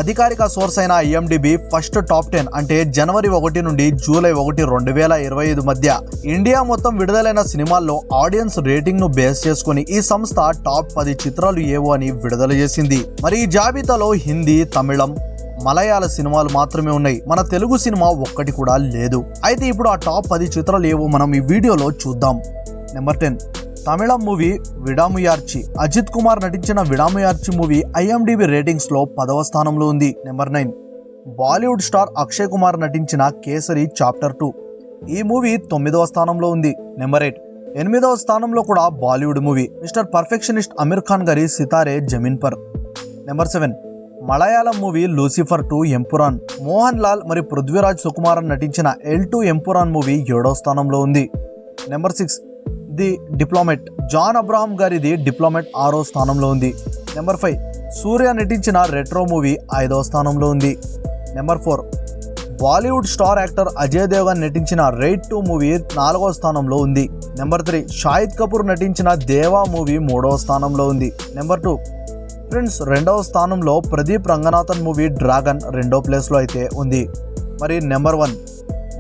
అధికారిక సోర్స్ అయిన IMDb first top 10 అంటే జనవరి 1 నుండి జూలై 1, 2025 మధ్య ఇండియా మొత్తం విడుదలైన సినిమాల్లో ఆడియన్స్ రేటింగ్ ను బేస్ చేసుకుని ఈ సంస్థ టాప్ 10 చిత్రాలు ఏవో అని విడుదల చేసింది. మరి ఈ జాబితాలో హిందీ, తమిళం, మలయాళ సినిమాలు మాత్రమే ఉన్నాయి. మన తెలుగు సినిమా ఒక్కటి కూడా లేదు. అయితే ఇప్పుడు ఆ టాప్ 10 చిత్రాలు ఏవో మనం ఈ వీడియోలో చూద్దాం. నెంబర్ 10 తమిళం మూవీ విడాముయార్చి. అజిత్ కుమార్ నటించిన విడాముయార్చి మూవీ IMDb రేటింగ్స్ లో 10వ స్థానంలో ఉంది. నెంబర్ 9 బాలీవుడ్ స్టార్ అక్షయ్ కుమార్ నటించిన కేసరి చాప్టర్ 2. ఈ మూవీ 9వ స్థానంలో ఉంది. నెంబర్ 8వ స్థానంలో కూడా Bollywood movie Mr perfectionist Aamir Khan గారి Sitaare Zameen Par. Number 7 Malayalam movie Lucifer 2 Empuraan. Mohan Lal మరియు పృథ్వీరాజ్ సుకుమారన్ నటించిన L2 ఎంపురాన్ మూవీ 7వ స్థానంలో ఉంది. Number 6 the diplomat. John Abraham గారిది డిప్లొమేట్ 6వ స్థానంలో ఉంది. నెంబర్ 5 సూర్య నటించిన రెట్రో మూవీ 5వ స్థానంలో ఉంది. Number 4 Bollywood star actor Ajay Devgn నటించిన రైడ్ 2 మూవీ 4వ స్థానంలో ఉంది. నెంబర్ 3 షాహిద్ కపూర్ నటించిన దేవా మూవీ 3వ స్థానంలో ఉంది. నెంబర్ 2 ఫ్రెండ్స్ 2వ స్థానంలో ప్రదీప్ రంగనాథన్ మూవీ డ్రాగన్ 2వ ప్లేస్లో అయితే ఉంది. మరి నెంబర్ 1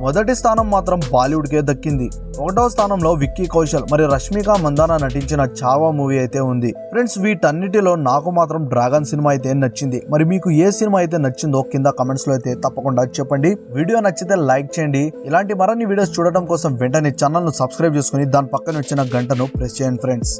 మొదటి స్థానం మాత్రం బాలీవుడ్కే దక్కింది. 1వ స్థానంలో విక్కీ కౌశల్ మరి రష్మిక మందాన నటించిన చావా మూవీ అయితే ఉంది. ఫ్రెండ్స్ వీటన్నిటిలో నాకు మాత్రం డ్రాగన్ సినిమా అయితే నచ్చింది. మరి మీకు ఏ సినిమా అయితే నచ్చిందో కింద కమెంట్స్ లో అయితే తప్పకుండా చెప్పండి. వీడియో నచ్చితే లైక్ చేయండి. ఇలాంటి మరిన్ని వీడియోస్ చూడటం కోసం వెంటనే ఛానల్ ను సబ్స్క్రైబ్ చేసుకుని దాని పక్కన వచ్చిన గంటను ప్రెస్ చేయండి ఫ్రెండ్స్.